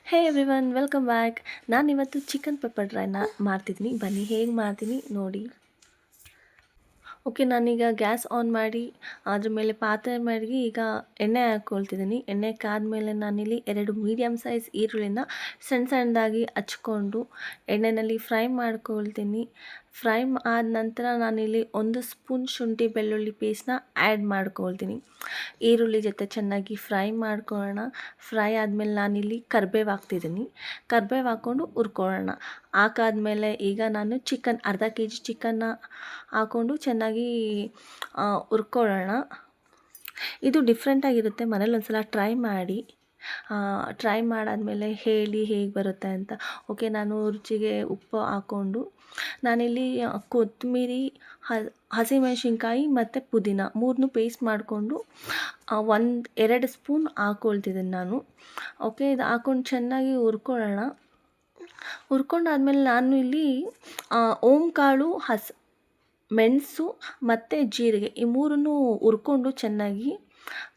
ಹೇ everyone welcome back. ನಾನಿವತ್ತು chicken pepper drain ಮಾಡ್ತಿದ್ದೀನಿ. ಬನ್ನಿ ಹೇಗೆ ಮಾಡ್ತೀನಿ ನೋಡಿ. ಓಕೆ, ನಾನೀಗ ಗ್ಯಾಸ್ ಆನ್ ಮಾಡಿ ಅದ್ರ ಮೇಲೆ ಪಾತ್ರೆ ಮಾಡಿ ಈಗ ಎಣ್ಣೆ ಹಾಕ್ಕೊಳ್ತಿದ್ದೀನಿ. ಎಣ್ಣೆ ಕಾದ್ಮೇಲೆ ನಾನಿಲ್ಲಿ 2 ಮೀಡಿಯಮ್ ಸೈಜ್ ಈರುಳ್ಳಿನ ಸಣ್ಣದಾಗಿ ಹಚ್ಕೊಂಡು ಎಣ್ಣೆಯಲ್ಲಿ ಫ್ರೈ ಮಾಡ್ಕೊಳ್ತೀನಿ. ಫ್ರೈ ಆದ ನಂತರ ನಾನಿಲ್ಲಿ 1 ಸ್ಪೂನ್ ಶುಂಠಿ ಬೆಳ್ಳುಳ್ಳಿ ಪೇಸ್ಟ್ನ ಆ್ಯಡ್ ಮಾಡ್ಕೊಳ್ತೀನಿ. ಈರುಳ್ಳಿ ಜೊತೆ ಚೆನ್ನಾಗಿ ಫ್ರೈ ಮಾಡ್ಕೊಳ್ಳೋಣ. ಫ್ರೈ ಆದಮೇಲೆ ನಾನಿಲ್ಲಿ ಕರಿಬೇವು ಹಾಕ್ತಿದ್ದೀನಿ. ಕರಿಬೇವು ಹಾಕ್ಕೊಂಡು ಹುರ್ಕೊಳ್ಳೋಣ. ಹಾಕಾದ್ಮೇಲೆ ಈಗ ನಾನು ಅರ್ಧ ಕೆ ಜಿ ಚಿಕನ್ನ ಹಾಕ್ಕೊಂಡು ಚೆನ್ನಾಗಿ ಹುರ್ಕೊಳ್ಳೋಣ. ಇದು ಡಿಫ್ರೆಂಟಾಗಿರುತ್ತೆ, ಮನೇಲಿ ಒಂದ್ಸಲ ಟ್ರೈ ಮಾಡಿ. ಟ್ರೈ ಮಾಡಾದಮೇಲೆ ಹೇಳಿ ಹೇಗೆ ಬರುತ್ತೆ ಅಂತ. ಓಕೆ, ನಾನು ರುಚಿಗೆ ಉಪ್ಪು ಹಾಕ್ಕೊಂಡು ನಾನಿಲ್ಲಿ ಕೊತ್ತಂಬರಿ, ಹಸಿಮೆಣ್ಸಿನ್ಕಾಯಿ ಮತ್ತು ಪುದೀನ 3 ಪೇಸ್ಟ್ ಮಾಡಿಕೊಂಡು 2 ಸ್ಪೂನ್ ಹಾಕ್ಕೊಳ್ತಿದ್ದೀನಿ ನಾನು. ಓಕೆ, ಇದು ಹಾಕ್ಕೊಂಡು ಚೆನ್ನಾಗಿ ಹುರ್ಕೊಳ್ಳೋಣ. ಹುರ್ಕೊಂಡಾದ್ಮೇಲೆ ನಾನು ಇಲ್ಲಿ ಓಂಕಾಳು, ಮೆಣಸು ಮತ್ತು ಜೀರಿಗೆ ಈ 3 ಹುರ್ಕೊಂಡು ಚೆನ್ನಾಗಿ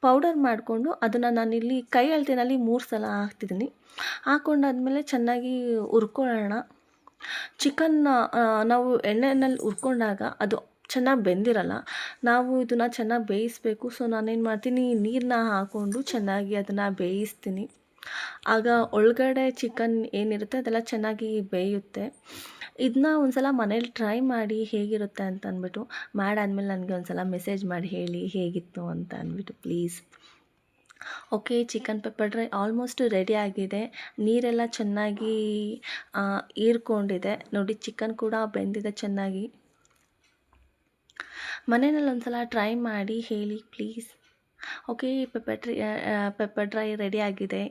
ಪೌಡರ್ ಮಾಡಿಕೊಂಡು ಅದನ್ನು ನಾನಿಲ್ಲಿ ಕೈ ಅಳತೆನಲ್ಲಿ 3 ಸಲ ಹಾಕ್ತಿದ್ದೀನಿ. ಹಾಕ್ಕೊಂಡಾದ್ಮೇಲೆ ಚೆನ್ನಾಗಿ ಹುರ್ಕೊಳ್ಳೋಣ. ನಾವು ಎಣ್ಣೆಯಲ್ಲಿ ಹುರ್ಕೊಂಡಾಗ ಅದು ಚೆನ್ನಾಗಿ ಬೆಂದಿರಲ್ಲ. ನಾವು ಇದನ್ನು ಚೆನ್ನಾಗಿ ಬೇಯಿಸಬೇಕು. ಸೊ ನಾನೇನು ಮಾಡ್ತೀನಿ, ನೀರನ್ನ ಹಾಕ್ಕೊಂಡು ಚೆನ್ನಾಗಿ ಅದನ್ನು ಬೇಯಿಸ್ತೀನಿ. ಆಗ ಒಳಗಡೆ ಚಿಕನ್ ಏನಿರುತ್ತೆ ಅದೆಲ್ಲ ಚೆನ್ನಾಗಿ ಬೇಯುತ್ತೆ. ಇದನ್ನ ಒಂದ್ಸಲ ಮನೇಲಿ ಟ್ರೈ ಮಾಡಿ ಹೇಗಿರುತ್ತೆ ಅಂತ ಅಂದ್ಬಿಟ್ಟು. ಮಾಡಾದ್ಮೇಲೆ ನನಗೆ ಒಂದ್ಸಲ ಮೆಸೇಜ್ ಮಾಡಿ ಹೇಳಿ ಹೇಗಿತ್ತು ಅಂತ ಅಂದ್ಬಿಟ್ಟು please. Okay, chicken pepper dry almost ready ಆಗಿದೆ. ನೀರೆಲ್ಲ ಚೆನ್ನಾಗಿ ಹೀರ್ಕೊಂಡಿದೆ ನೋಡಿ. ಚಿಕನ್ ಕೂಡ ಬೆಂದಿದೆ ಚೆನ್ನಾಗಿ. ಮನೆಯಲ್ಲಿ ಒಂದ್ಸಲ ಟ್ರೈ ಮಾಡಿ ಹೇಳಿ please. Okay, pepper dry ready ಆಗಿದೆ.